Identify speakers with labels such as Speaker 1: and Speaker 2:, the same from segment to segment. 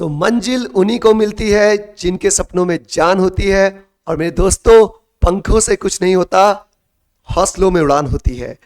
Speaker 1: मंजिल उन्हीं को मिलती है जिनके सपनों में जान होती है। और मेरे दोस्तों, पंखों से कुछ नहीं होता, हौसलों में उड़ान होती है।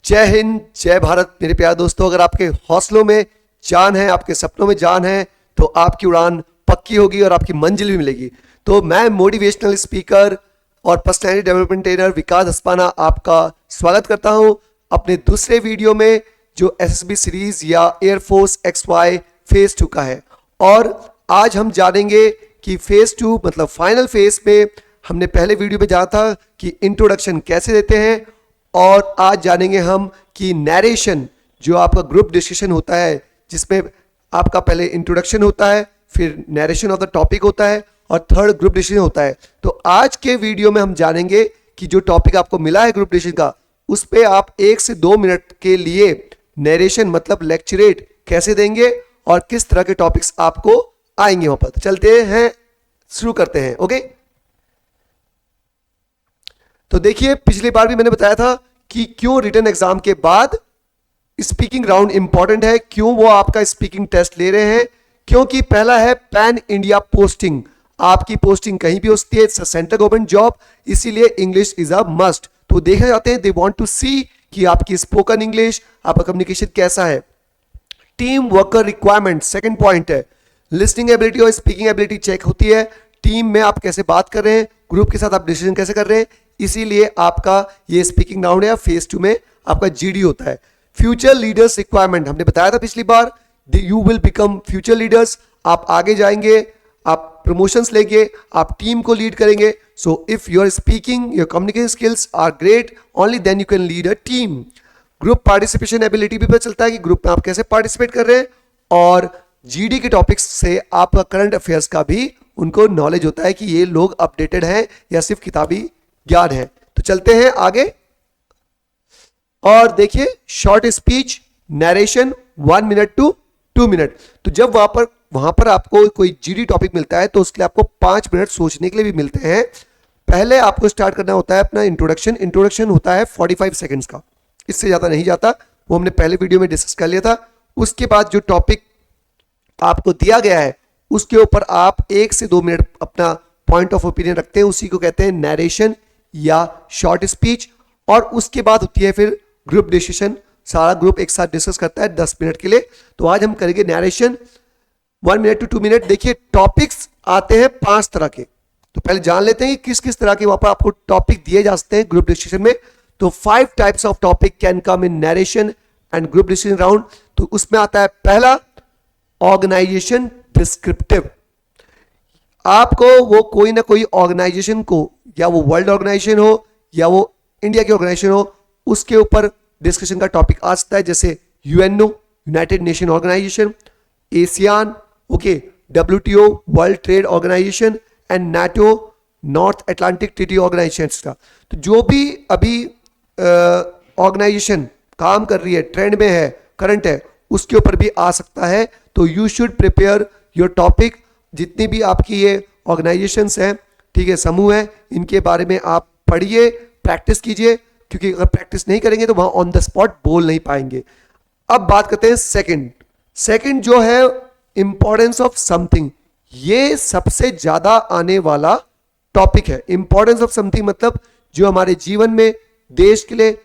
Speaker 1: जय हिंद, जय भारत मेरे प्यारे दोस्तों। अगर आपके हौसलों में जान है, आपके सपनों में जान है, तो आपकी उड़ान पक्की होगी और आपकी मंजिल भी मिलेगी। तो मैं मोटिवेशनल स्पीकर और पर्सनैलिटी डेवलपमेंट ट्रेनर विकास हस्पाना आपका स्वागत करता हूं अपने दूसरे वीडियो में, जो एसएसबी सीरीज या एयरफोर्स XY फेज 2 का है। और आज हम जानेंगे कि फेज 2 मतलब फाइनल फेज में हमने पहले वीडियो में जाना था कि इंट्रोडक्शन कैसे देते हैं, और आज जानेंगे हम कि नैरेशन जो आपका ग्रुप डिस्कशन होता है, जिसमें आपका पहले इंट्रोडक्शन होता है, फिर नैरेशन ऑफ द टॉपिक होता है और थर्ड ग्रुप डिस्कशन होता है। तो आज के वीडियो में हम जानेंगे कि जो टॉपिक आपको मिला है ग्रुप डिस्कशन का, उस पर आप 1 से 2 मिनट के लिए नैरेशन मतलब लेक्चरेट कैसे देंगे और किस तरह के टॉपिक्स आपको आएंगे वहां पर। तो चलते हैं, शुरू करते हैं। ओके, तो देखिए, पिछली बार भी मैंने बताया था कि क्यों रिटन एग्जाम के बाद स्पीकिंग राउंड इंपॉर्टेंट है, क्यों वो आपका स्पीकिंग टेस्ट ले रहे हैं। क्योंकि पहला है पैन इंडिया पोस्टिंग, आपकी पोस्टिंग कहीं भी हो सकती है, सेंट्रल गवर्नमेंट जॉब, इसीलिए इंग्लिश इज अ मस्ट। तो देखना चाहते हैं, दे वांट टू सी कि आपकी स्पोकन इंग्लिश, आपका कम्युनिकेशन कैसा है। Team worker requirement second point है। लिसनिंग एबिलिटी और स्पीकिंग एबिलिटी चेक होती है, टीम में आप कैसे बात कर रहे हैं, ग्रुप के साथ आप डिसीजन कैसे कर रहे हैं, इसीलिए आपका ये स्पीकिंग राउंड है। फेज 2 में आपका जीडी होता है। फ्यूचर लीडर्स रिक्वायरमेंट हमने बताया था पिछली बार, you will become future leaders, आप आगे जाएंगे, आप प्रमोशंस लेंगे, आप टीम को लीड करेंगे। So if your speaking, your communication skills are great, only then you can lead a team. Group participation ability भी पता चलता है कि ग्रुप में आप कैसे पार्टिसिपेट कर रहे हैं, और जीडी के टॉपिक्स से आपका करंट अफेयर्स का भी उनको नॉलेज होता है कि ये लोग अपडेटेड हैं या सिर्फ किताबी ज्ञान है। तो चलते हैं आगे और देखिए, short speech narration 1 minute to 2 minute. तो जब वहां पर आपको कोई जीडी टॉपिक मिलता है तो उसके लिए आपको 5 मिनट सोचने के लिए भी मिलते हैं। पहले आपको स्टार्ट करना होता है अपना इंट्रोडक्शन। इंट्रोडक्शन होता है 45 सेकंड्स का, इससे ज्यादा नहीं जाता, वो हमने पहले वीडियो में डिस्कस कर लिया था। उसके बाद जो टॉपिक आपको दिया गया है उसके ऊपर आप 1 से 2 मिनट अपना पॉइंट ऑफ ओपिनियन रखते हैं, उसी को कहते हैं नैरेशन या शॉर्ट स्पीच। और उसके बाद होती है फिर ग्रुप डिस्कशन, सारा ग्रुप एक साथ डिस्कस करता है 10 मिनट के लिए। तो आज हम करेंगे नैरेशन 1 मिनट टू 2 मिनट। देखिए, टॉपिक्स आते हैं 5 तरह के, तो पहले जान लेते हैं कि किस किस तरह के वहां पर आपको टॉपिक दिए जा सकते हैं ग्रुप डिस्कशन में। तो 5 types of topic can come in narration and group discussion round. तो उसमें आता है पहला, ऑर्गेनाइजेशन डिस्क्रिप्टिव। आपको वो कोई ना कोई ऑर्गेनाइजेशन को, या वो वर्ल्ड ऑर्गेनाइजेशन हो या वो इंडिया की ऑर्गेनाइजेशन हो, उसके ऊपर डिस्कशन का टॉपिक आ सकता है, जैसे UNO United Nation Organisation, ASEAN, okay, WTO world trade organisation and NATO North Atlantic Treaty Organisation का। तो जो भी अभी ऑर्गेनाइजेशन काम कर रही है, ट्रेंड में है, करंट है, उसके ऊपर भी आ सकता है। तो you should prepare your topic. जितनी भी आपकी ये ऑर्गेनाइजेशंस हैं, ठीक है, समूह है, इनके बारे में आप पढ़िए, प्रैक्टिस कीजिए, क्योंकि अगर प्रैक्टिस नहीं करेंगे तो वहां ऑन द स्पॉट बोल नहीं पाएंगे। अब बात करते हैं सेकंड जो है इंपॉर्टेंस ऑफ समथिंग। ये सबसे ज्यादा आने वाला टॉपिक है। इंपॉर्टेंस ऑफ समथिंग मतलब जो हमारे जीवन में, देश के लिए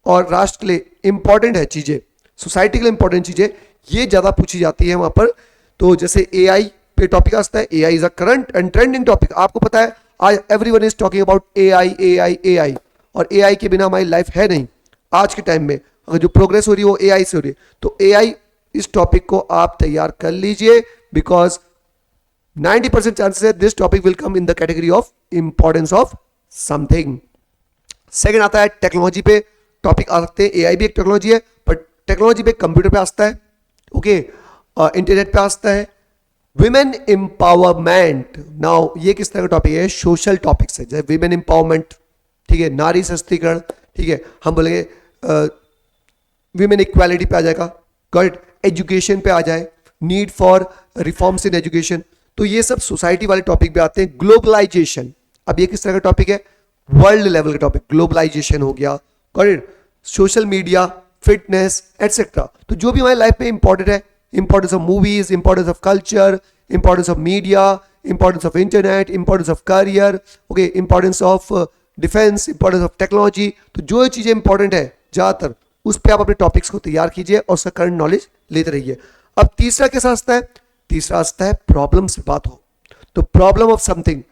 Speaker 1: और राष्ट्र के लिए इंपॉर्टेंट है चीजें, सोसाइटी के लिए इंपॉर्टेंट चीजें, ये ज्यादा पूछी जाती है वहां पर। तो जैसे AI पे टॉपिक आता है, AI is a current and trending topic. आपको पता है आज everyone is talking about AI, और AI के बिना हमारी लाइफ है नहीं आज के टाइम में। अगर जो प्रोग्रेस हो रही है वो AI से हो रही है। तो AI, इस टॉपिक को आप तैयार कर लीजिए, बिकॉज 90% चांसेस है this topic will come in the category of importance of something. Second आता है टेक्नोलॉजी पे टॉपिक आ सकते हैं। AI भी एक टेक्नोलॉजी है, बट टेक्नोलॉजी पे कंप्यूटर पे आ सकता है, ओके, इंटरनेट पे आ सकता है। विमेन एम्पावरमेंट, नाउ ये किस तरह का टॉपिक है? सोशल टॉपिक्स है, जैसे विमेन एम्पावरमेंट, ठीक है, नारी सशक्तिकरण, ठीक है, हम बोलेंगे विमेन इक्वालिटी पे आ जाएगा, गॉट, एजुकेशन पे आ जाए, need for reforms in education. तो ये सब सोसाइटी वाले टॉपिक पे आते हैं। ग्लोबलाइजेशन, अब ये किस तरह का टॉपिक है? वर्ल्ड लेवल का टॉपिक, ग्लोबलाइजेशन हो गया, got it, social media, fitness etcetera. तो जो भी हमारी लाइफ में इंपॉर्टेंट है, importance of movies, importance of culture, importance of media, importance of internet, importance of career, okay, importance of defence, importance of technology. तो जो चीज़ें इंपॉर्टेंट है ज़्यादातर उस पर आप अपने टॉपिक्स को तैयार कीजिए और उसका करंट नॉलेज लेते रहिए। अब तीसरा कैसा आता है? तीसरा आता है प्रॉब्लम से बात हो। तो प्रॉब्लम ऑफ समथिंग,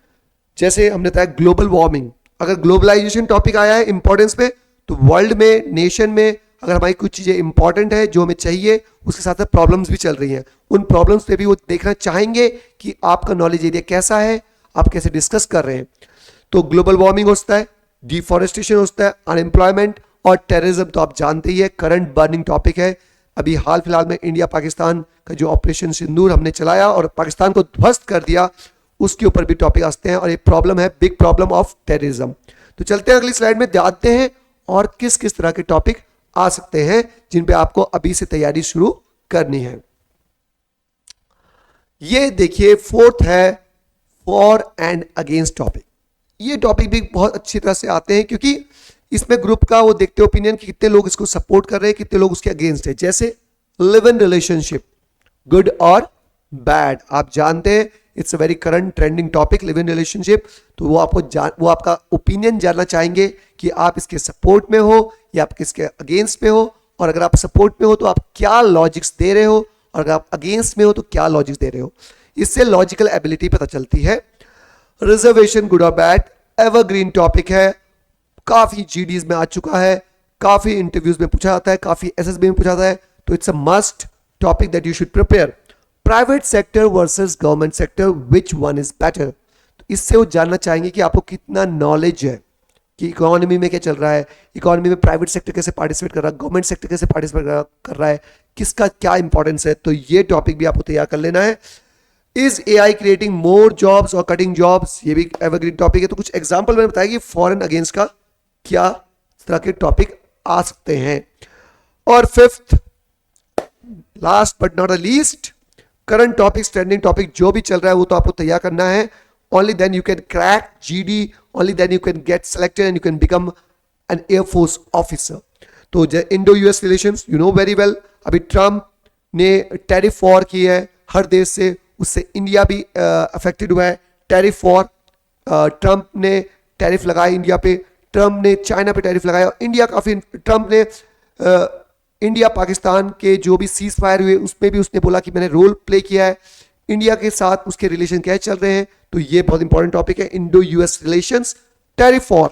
Speaker 1: जैसे हमने बताया ग्लोबल वार्मिंग, अगर ग्लोबलाइजेशन टॉपिक आया है इंपॉर्टेंस में, तो वर्ल्ड में, नेशन में अगर हमारी कुछ चीज़ें इंपॉर्टेंट है जो हमें चाहिए, उसके साथ साथ प्रॉब्लम्स भी चल रही हैं, उन प्रॉब्लम्स पे भी वो देखना चाहेंगे कि आपका नॉलेज एरिया कैसा है, आप कैसे डिस्कस कर रहे हैं। तो ग्लोबल वार्मिंग होता है, डिफॉरेस्टेशन होता है, अनएम्प्लॉयमेंट और टेररिज्म तो आप जानते ही है, करंट बर्निंग टॉपिक है। अभी हाल फिलहाल में इंडिया पाकिस्तान का जो ऑपरेशन सिंदूर हमने चलाया और पाकिस्तान को ध्वस्त कर दिया, उसके ऊपर भी टॉपिक आते हैं और ये प्रॉब्लम है, बिग प्रॉब्लम ऑफ टेररिज्म। तो चलते हैं अगली स्लाइड में, जानते हैं और किस किस तरह के टॉपिक आ सकते हैं जिन पे आपको अभी से तैयारी शुरू करनी है। ये देखिए फोर्थ है फॉर एंड अगेंस्ट टॉपिक। ये टॉपिक भी बहुत अच्छी तरह से आते हैं क्योंकि इसमें ग्रुप का वो देखते हैं ओपिनियन कि कितने लोग इसको सपोर्ट कर रहे हैं, कितने लोग उसके अगेंस्ट है। जैसे लिव इन रिलेशनशिप, गुड और बैड, आप जानते हैं it's a very current trending topic, live in relationship. तो वो आपका ओपिनियन जानना चाहेंगे कि आप इसके सपोर्ट में हो या आप किसके अगेंस्ट में हो, और अगर आप सपोर्ट में हो तो आप क्या लॉजिक्स दे रहे हो, और अगर आप अगेंस्ट में हो तो क्या लॉजिक्स दे रहे हो। इससे लॉजिकल एबिलिटी पता चलती है। रिजर्वेशन, गुड और बैड, एवरग्रीन टॉपिक है, काफी जीडीज में आ चुका है, काफी इंटरव्यूज में पूछा जाता है, काफी एसएसबी में पूछा जाता है, तो it's a must topic that you should prepare. Private sector versus government sector, which one is better. तो इससे वो जानना चाहेंगे कि आपको कितना नॉलेज है कि इकोनॉमी में क्या चल रहा है, इकोनॉमी में प्राइवेट सेक्टर कैसे पार्टिसिपेट कर रहा है, गवर्नमेंट सेक्टर कैसे पार्टिसिपेट कर रहा है, किसका क्या इंपॉर्टेंस है। तो ये टॉपिक भी आपको तैयार कर लेना है। Is AI creating more jobs और कटिंग जॉब्स, ये भी एवरग्रीन टॉपिक है। तो कुछ एग्जांपल मैंने बताया कि फॉर एंड अगेंस्ट का क्या तरह के टॉपिक आ सकते हैं। और fifth, last but not the least, current topics, trending topic जो भी चल रहा है वो तो आपको तैयार करना है। Only then you can crack GD, only then you can get selected and you can become an Air Force officer. तो Indo US relations you know very well, अभी ट्रम्प ने टैरिफ वॉर की है हर देश से, उससे इंडिया भी affected हुआ है। टैरिफ वॉर, ट्रम्प ने टैरिफ लगाया इंडिया पे, ट्रम्प ने चाइना पे टैरिफ लगाया, इंडिया काफ़ी, ट्रम्प ने इंडिया पाकिस्तान के जो भी सीज फायर हुए उसमें भी उसने बोला कि मैंने रोल प्ले किया है, इंडिया के साथ उसके रिलेशन क्या चल रहे हैं। तो ये बहुत इंपॉर्टेंट टॉपिक है, Indo US relations, tariff war.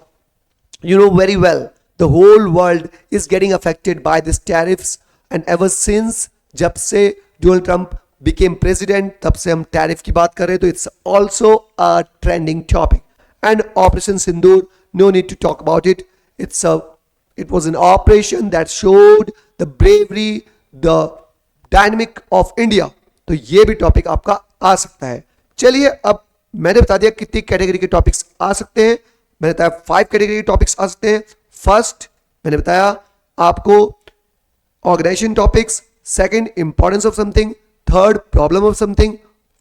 Speaker 1: You know very well, the whole world is getting affected by this tariffs, and ever since जब से डोनाल्ड ट्रंप became president, तब से हम टैरिफ की बात कर रहे हैं। तो it's also a trending topic. And Operation Sindoor, no need to talk about it. It was an operation that showed the bravery, the dynamic of India. तो ये भी टॉपिक आपका आ सकता है। चलिए, अब मैंने बता दिया कितनी कैटेगरी के टॉपिक्स आ सकते हैं। मैंने बताया 5 कैटेगरी के टॉपिक्स आ सकते हैं। फर्स्ट मैंने बताया आपको organisation topics, second importance of something, third problem of something,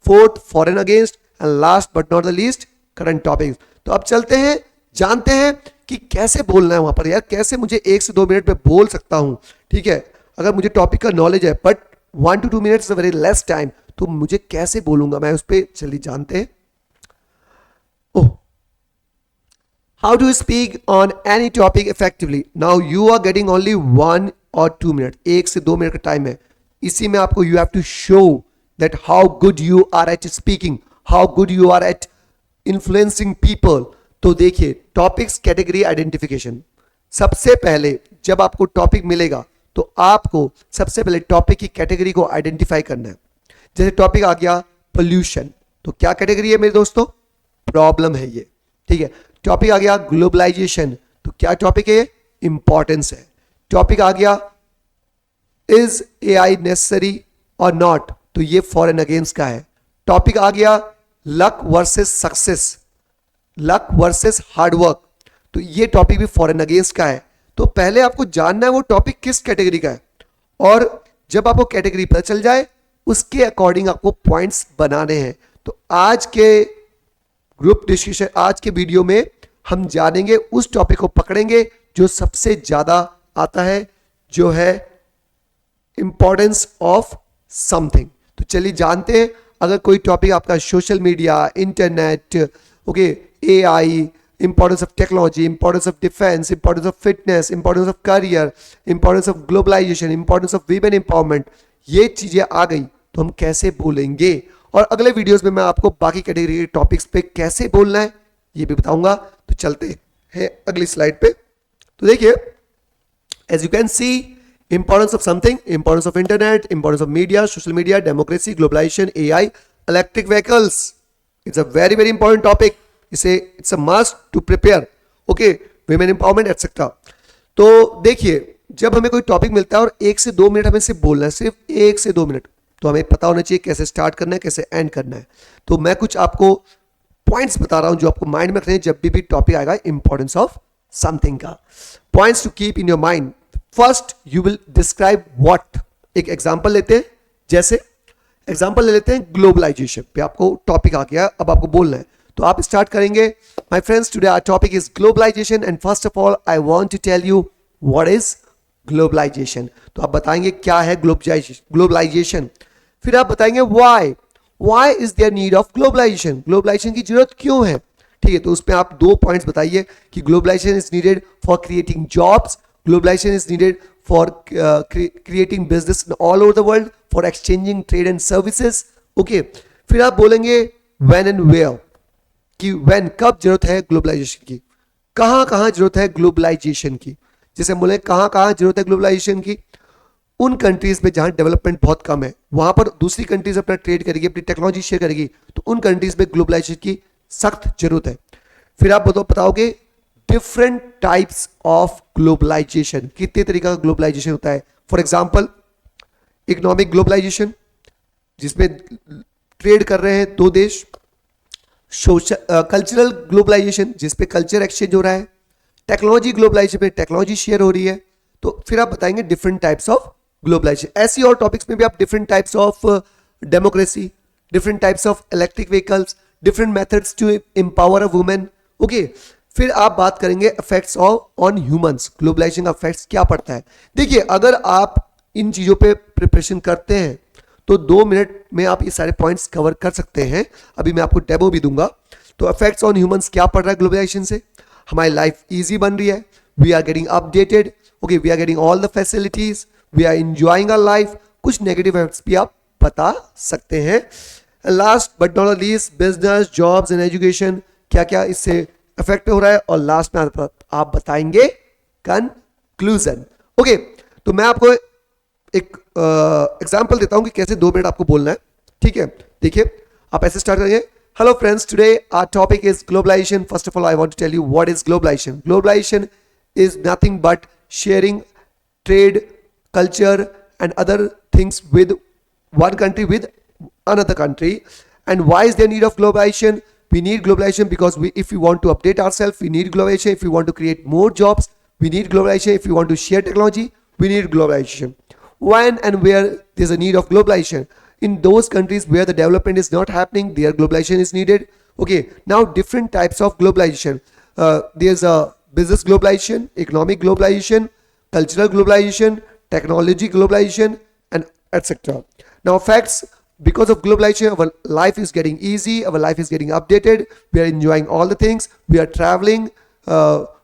Speaker 1: fourth for and against, and last but not the least current topics. तो अब चलते हैं, जानते हैं कि कैसे बोलना है वहां पर। यार कैसे मुझे 1 से 2 मिनट में बोल सकता हूं, ठीक है, अगर मुझे टॉपिक का नॉलेज है, but 1 to 2 minutes is a very less time, तो मुझे कैसे बोलूंगा मैं, उस पर चलिए जानते हैं। How to speak on any topic effectively? Now you are getting only 1 or 2 minutes. 1 से 2 मिनट का टाइम है। इसी में आपको you have to show that how good you are at speaking, how good you are at influencing people. तो देखिए, topics category identification. सबसे पहले जब आपको टॉपिक मिलेगा तो आपको सबसे पहले टॉपिक की कैटेगरी को आइडेंटिफाई करना है। जैसे टॉपिक आ गया पोल्यूशन, तो क्या कैटेगरी है मेरे दोस्तों? प्रॉब्लम है ये, ठीक है। टॉपिक आ गया ग्लोबलाइजेशन, तो क्या टॉपिक है? इंपॉर्टेंस है। टॉपिक आ गया इज एआई नेसेसरी और नॉट, तो ये फॉर एंड अगेंस्ट का है। टॉपिक आ गया luck versus success, luck versus hard work, तो ये टॉपिक भी फॉर एंड अगेंस्ट का है। तो पहले आपको जानना है वो टॉपिक किस कैटेगरी का है, और जब आपको कैटेगरी पता चल जाए उसके अकॉर्डिंग आपको पॉइंट्स बनाने हैं। तो आज के ग्रुप डिस्कशन, आज के वीडियो में हम जानेंगे, उस टॉपिक को पकड़ेंगे जो सबसे ज्यादा आता है, जो है इंपॉर्टेंस ऑफ समथिंग। तो चलिए जानते हैं। अगर कोई टॉपिक आपका social media, internet, okay, AI, importance of technology, importance of defence, importance of fitness, importance of career, importance of globalisation, importance of women empowerment, ये चीजें आ गई तो हम कैसे बोलेंगे। और अगले वीडियोस में मैं आपको बाकी कैटेगरी के टॉपिक्स पे कैसे बोलना है ये भी बताऊंगा। तो चलते हैं अगली स्लाइड पे। तो देखिए, as you can see, importance of something, importance of internet, importance of media, social media, democracy, globalization, AI, electric vehicles. It's a very very important topic. It's a must to prepare. Okay, women empowerment etc. तो देखिए, जब हमें कोई topic मिलता है और 1 से 2 minute हमें सिर्फ बोलना है, सिर्फ 1 से 2 मिनट, तो हमें पता होना चाहिए कैसे स्टार्ट करना है, कैसे एंड करना है। तो मैं कुछ आपको पॉइंट्स बता रहा हूं जो आपको माइंड में रखने हैं जब भी टॉपिक आएगा इंपॉर्टेंस ऑफ समथिंग का। Points to keep in your mind. First you will describe what. एक एग्जांपल लेते हैं, जैसे एग्जांपल ले लेते हैं ग्लोबलाइजेशन पे। आपको टॉपिक आ गया, अब आपको बोलना है, तो आप स्टार्ट करेंगे, my friends today our topic is globalisation and first of all I want to tell you what is globalisation. तो आप बताएंगे क्या है ग्लोबलाइजेशन। फिर आप बताएंगे why is there need of globalisation, globalisation की जरूरत क्यों है। ठीक है, तो उसमें आप 2 पॉइंट्स बताइए कि globalisation is needed for creating jobs, globalisation is needed for creating business all over the world, for exchanging trade and services. Okay, फिर आप बोलेंगे व्हेन एंड वेयर, कि व्हेन कब जरूरत है ग्लोबलाइजेशन की, कहां जरूरत है ग्लोबलाइजेशन की। जैसे हम बोले कहां जरूरत है ग्लोबलाइजेशन की, उन कंट्रीज में जहां डेवलपमेंट बहुत कम है, वहां पर दूसरी कंट्रीज अपना ट्रेड करेगी, अपनी टेक्नोलॉजी शेयर करेगी, तो उन कंट्रीज में ग्लोबलाइजेशन की सख्त जरूरत है। फिर आप बताओगे डिफरेंट टाइप्स ऑफ ग्लोबलाइजेशन, कितने तरीका का ग्लोबलाइजेशन होता है। फॉर एग्जांपल इकोनॉमिक ग्लोबलाइजेशन, जिसमें ट्रेड कर रहे हैं 2 देश। कल्चरल ग्लोबलाइजेशन, जिसपे कल्चर एक्सचेंज हो रहा है। टेक्नोलॉजी ग्लोबलाइजेशन में टेक्नोलॉजी शेयर हो रही है। तो फिर आप बताएंगे डिफरेंट टाइप्स ऑफ ग्लोबलाइजेशन। ऐसी और टॉपिक्स में भी आप different types of democracy, different types of electric vehicles, different methods to empower a women. Okay, फिर आप बात करेंगे इफेक्ट्स ऑन ह्यूमंस, ग्लोबलाइजेशन का इफेक्ट्स क्या पड़ता है। देखिए, अगर आप इन चीजों पे प्रिपरेशन करते हैं तो 2 मिनट में आप ये सारे पॉइंट्स कवर कर सकते हैं। अभी मैं आपको डेमो भी दूंगा। तो इफेक्ट्स ऑन ह्यूमंस क्या पड़ रहा है ग्लोबलाइजेशन से, हमारी लाइफ इजी बन रही है, we are getting updated, okay, we are getting all the facilities, we are enjoying our life. कुछ नेगेटिव इफेक्ट्स भी आप बता सकते हैं। Last but not least, business, jobs and education, क्या क्या इससे इफेक्ट हो रहा है। और लास्ट में आप बताएंगे कंक्लूजन। ओके, तो मैं आपको एक एग्जांपल देता हूं कि कैसे 2 मिनट आपको बोलना है। ठीक है, देखिए, आप ऐसे स्टार्ट करेंगे, hello friends, today our topic is globalisation. First of all I want to tell you what is globalisation. Globalisation is nothing but sharing trade, culture and other things with one country with another country. And why is there need of globalization? We need globalization because if we want to update ourselves, we need globalization. If we want to create more jobs, we need globalization. If we want to share technology, we need globalization. When and where there's a need of globalization? In those countries where the development is not happening, there globalization is needed. Okay, now different types of globalization. There's a business globalization, economic globalization, cultural globalization, technology globalization, and etc. Now facts, because of globalization, our life is getting easy, our life is getting updated, we are enjoying all the things, we are traveling,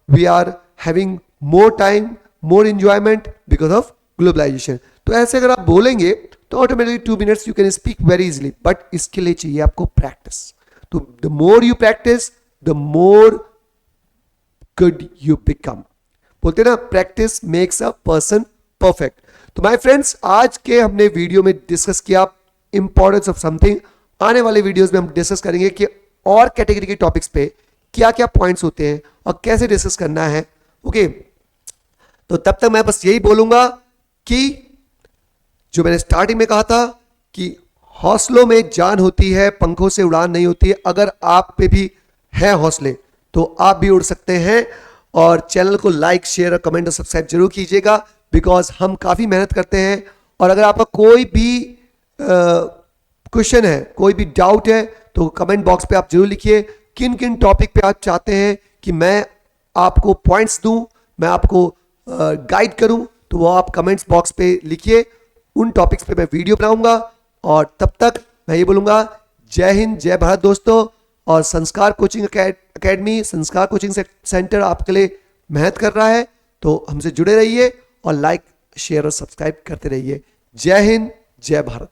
Speaker 1: we are having more time, more enjoyment because of globalization. तो ऐसे अगर आप बोलेंगे तो automatically 2 minutes you can speak very easily, but इसके लिए चाहिए आपको प्रैक्टिस। तो the more you practice the more good you become. बोलते ना, practice makes a person perfect. तो माय फ्रेंड्स, आज के हमने वीडियो में डिस्कस किया इंपॉर्टेंस ऑफ समथिंग। आने वाले वीडियोस में हम डिस्कस करेंगे कि और कैटेगरी के टॉपिक्स पे क्या क्या पॉइंट्स होते हैं और कैसे डिस्कस करना है। ओके, तो तब तक मैं बस यही बोलूंगा कि जो मैंने स्टार्टिंग में कहा था कि हौसलों में जान होती है, पंखों से उड़ान नहीं होती है। अगर आप पे भी है हौसले तो आप भी उड़ सकते हैं। और चैनल को लाइक, शेयर और कमेंट और सब्सक्राइब जरूर कीजिएगा, बिकॉज हम काफ़ी मेहनत करते हैं। और अगर आपका कोई भी क्वेश्चन है, कोई भी डाउट है, तो कमेंट बॉक्स पे आप जरूर लिखिए किन किन टॉपिक पे आप चाहते हैं कि मैं आपको पॉइंट्स दूं, मैं आपको गाइड करूं। तो वो आप कमेंट्स बॉक्स पे लिखिए, उन टॉपिक्स पे मैं वीडियो बनाऊंगा। और तब तक मैं ये बोलूंगा, जय हिंद, जय भारत दोस्तों। और संस्कार कोचिंग अकेडमी, संस्कार कोचिंग सेंटर आपके लिए मेहनत कर रहा है, तो हमसे जुड़े रहिए और लाइक, शेयर और सब्सक्राइब करते रहिए। जय हिंद, जय भारत।